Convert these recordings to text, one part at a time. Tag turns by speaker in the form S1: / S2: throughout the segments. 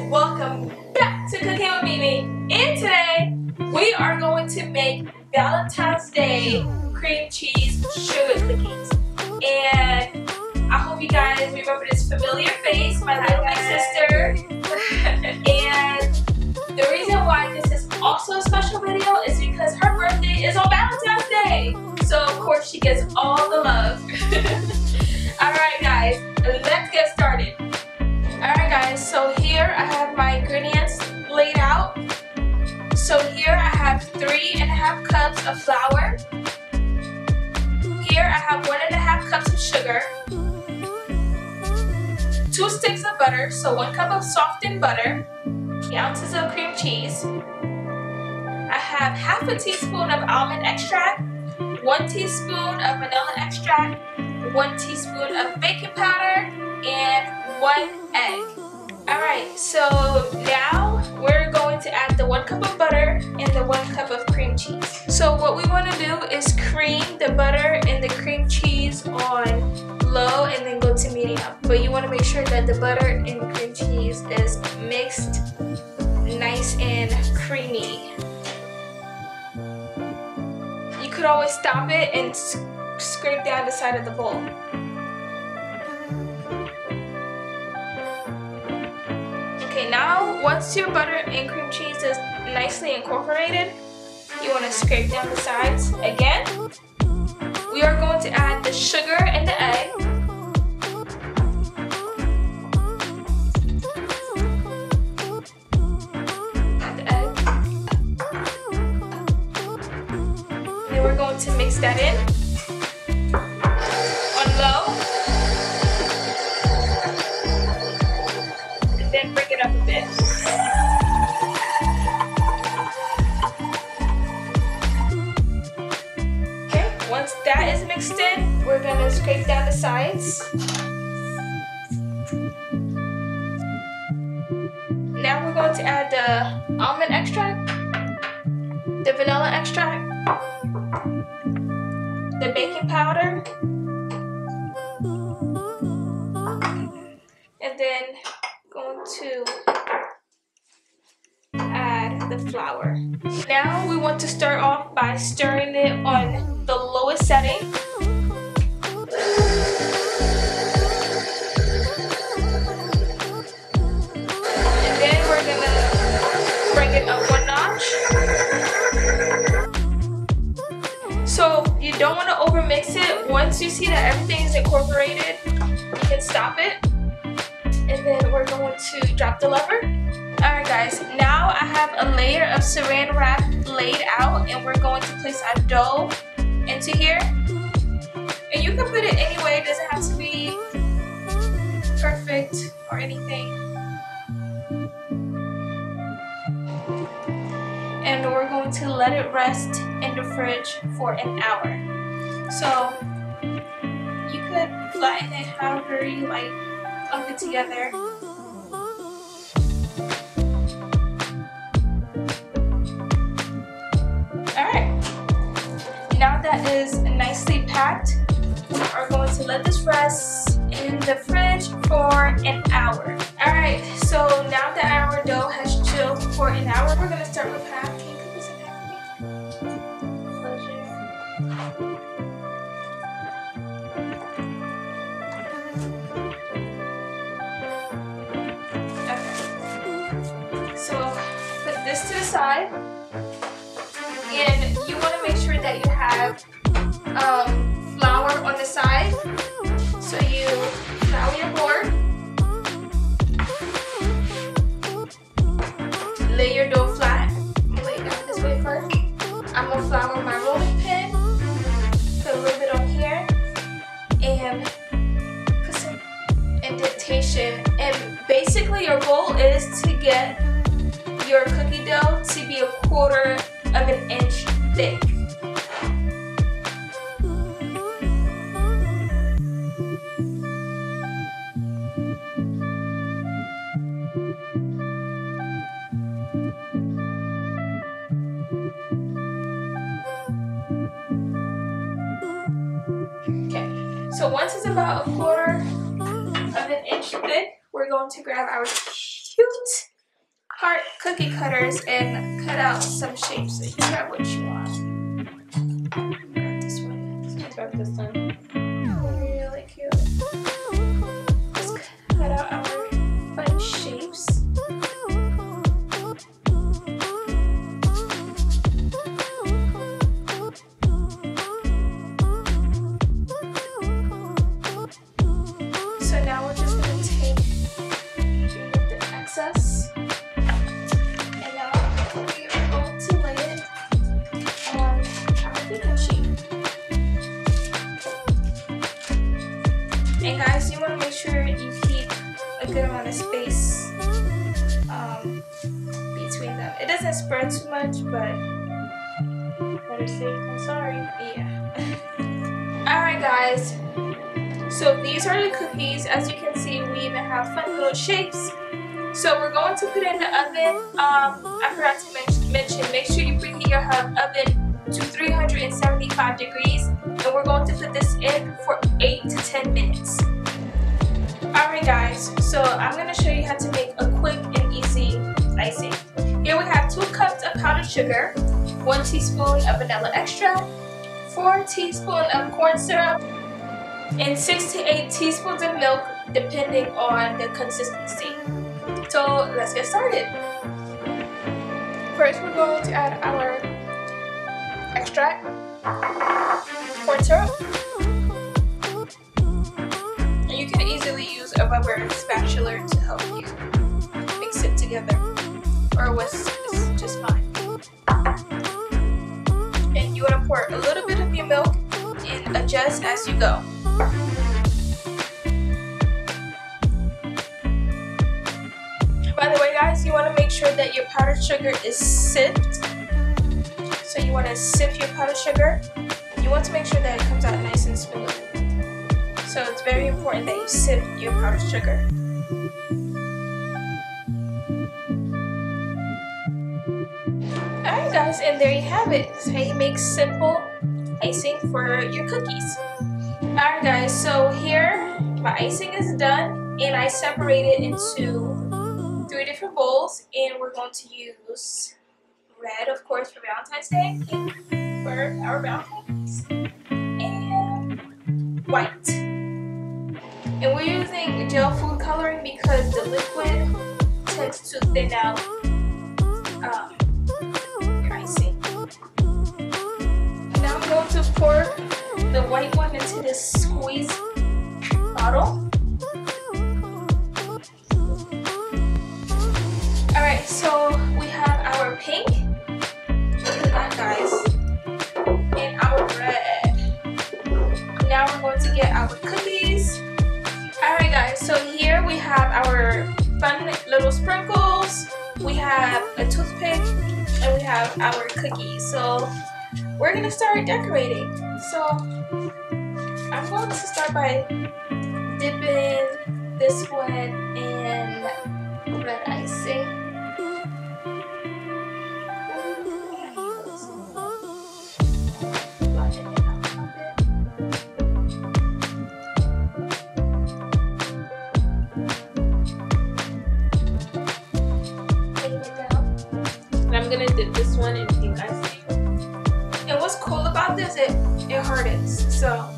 S1: welcome back to Cooking with Mimi. And today we are going to make Valentine's Day cream cheese sugar cookies. And I hope you guys remember this familiar face, my little big sister. And the reason why this is also a special video is because her birthday is on Valentine's Day. So of course she gets all the love. Alright guys, let's get started. Alright guys, so here I have my ingredients laid out. So here I have 3½ cups of flour. Here I have 1½ cups of sugar. 2 sticks of butter, so 1 cup of softened butter. 3 ounces of cream cheese. I have ½ teaspoon of almond extract. 1 teaspoon of vanilla extract. 1 teaspoon of baking powder. And 1 egg. Alright, so now we're going to add the 1 cup of butter and the 1 cup of cream cheese. So what we want to do is cream the butter and the cream cheese on low and then go to medium. But you want to make sure that the butter and cream cheese is mixed nice and creamy. You could always stop it and scrape down the side of the bowl. Okay, now once your butter and cream cheese is nicely incorporated, you want to scrape down the sides again. We are going to add the sugar and the egg. Add the egg. Then we're going to mix that in on low. Then bring it up a bit. Okay, once that is mixed in, we're gonna scrape down the sides. Now we're going to add the almond extract, the vanilla extract, the baking powder, and then going to add the flour. Now we want to start off by stirring it on the lowest setting. And then we're gonna bring it up 1 notch. So you don't want to overmix it. Once you see that everything is incorporated, you can stop it. And then we're going to drop the lever. Alright guys, now I have a layer of saran wrap laid out and we're going to place our dough into here. And you can put it any way, it doesn't have to be perfect or anything. And we're going to let it rest in the fridge for an hour. So you could flatten it however you like. Clump it together. Alright, now that is nicely packed, we are going to let this rest in the fridge for an hour. Alright, so now that our dough has chilled for an hour, we're going to start with half. Can you put this in half for me? So put this to the side, and you want to make sure that you have flour on the side. So you flour your board, lay your dough flat. Lay it down this way first. I'm gonna flour my rolling pin, put a little bit on here, and put some indentation. And basically your goal is to get your cookie dough to be 1/4 of an inch thick. Okay, so once it's about 1/4 of an inch thick, we're going to grab our cute heart cookie cutters and cut out some shapes. So you grab what you want. Grab this one.
S2: Grab this one.
S1: Really cute. Let's cut out our fun shapes. So now we're just going to take the excess, and now we are going to lay it on our baking sheet. And guys, you want to make sure you keep a good amount of space between them. It doesn't spread too much, but
S2: Better safe than sorry.
S1: yeah. Alright guys, so these are the cookies. As you can see, we even have fun little shapes. So we're going to put it in the oven. I forgot to mention, make sure you preheat your oven to 375 degrees. And we're going to put this in for 8 to 10 minutes. Alright guys, so I'm going to show you how to make a quick and easy icing. Here we have 2 cups of powdered sugar, 1 teaspoon of vanilla extract, 4 teaspoons of corn syrup, and 6 to 8 teaspoons of milk depending on the consistency. So let's get started. First we're going to add our extract, corn syrup, and you can easily use a rubber spatula to help you mix it together, or a whisk is just fine. And you want to pour a little bit of your milk and adjust as you go. By the way guys, you want to make sure that your powdered sugar is sieved. So you want to sieve your powdered sugar. You want to make sure that it comes out nice and smooth. So it's very important that you sieve your powdered sugar. Alright guys, and there you have it. So you make simple icing for your cookies. Alright guys, so here my icing is done, and I separated into 3 different bowls, and we're going to use red, of course, for Valentine's Day, pink for our Valentines, and white. And we're using gel food coloring because the liquid tends to thin out your icing. Now I'm going to pour the white one into this squeeze bottle. Alright, so we have our pink, look at that guys, and our red. Now we're going to get our cookies. Alright guys, so here we have our fun little sprinkles, we have a toothpick, and we have our cookies. So we're going to start decorating. So I'm going to start by dipping this one in red icing.
S2: I'm gonna dip this one in pink icing.
S1: And what's cool about this, it hardens. So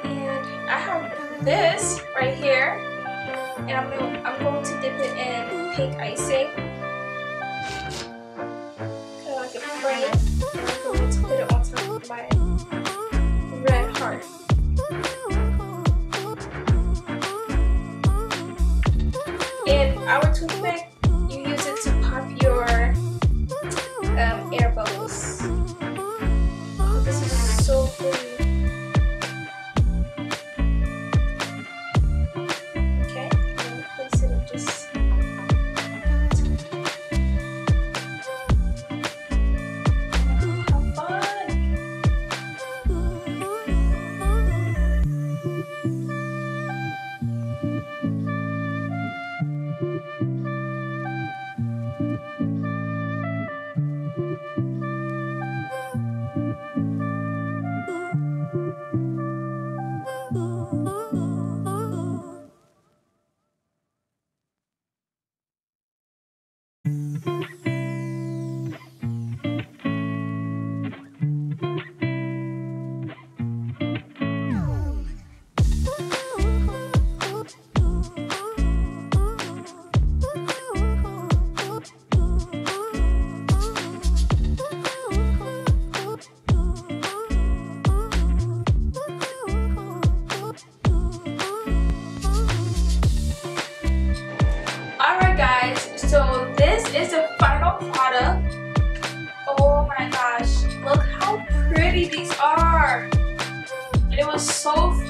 S1: and I have this right here, and I'm going to dip it in pink icing, kind of like a frame, and I'm going to put it on top of my red heart. And our toothpick, you use it to pop your air bubbles. Oh, this is so pretty. Okay, I'm gonna place it in just. Oh, how fun!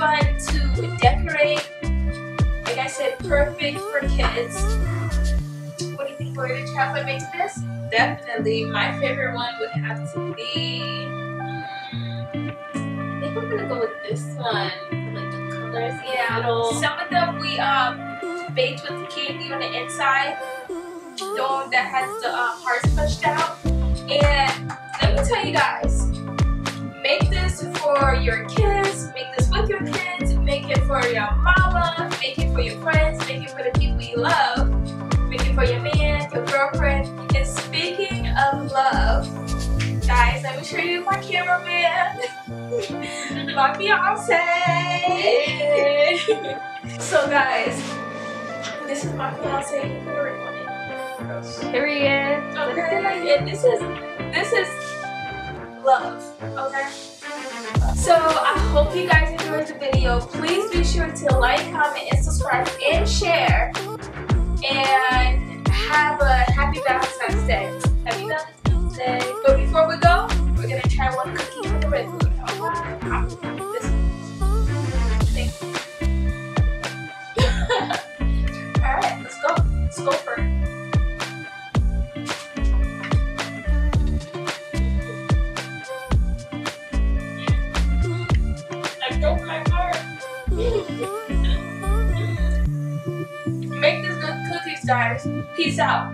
S1: fun to decorate. Like I said, perfect for kids. What do you think we're going to try to make this?
S2: Definitely. My favorite one would have to be. I think we're gonna go with this one. Like the colors.
S1: Yeah. Some of them we baked with the candy on the inside. The one that has the hearts pushed out. And let me tell you guys, make this for your kids, make this with your kids, make it for your mama, make it for your friends, make it for the people you love, make it for your man, your girlfriend. And speaking of love, guys, let me show you my cameraman, my fiance. So guys, this is my fiance.
S2: Period.
S1: Okay, and this is love. Okay. So I hope you guys enjoyed the video. Please be sure to like, comment, and subscribe, and share. And have a happy Valentine's Day. Happy Valentine's Day. But before we go, we're gonna try one cookie for the red food. All right, let's go. Let's go for it. Broke my heart. Make this good cookies, guys. Peace out.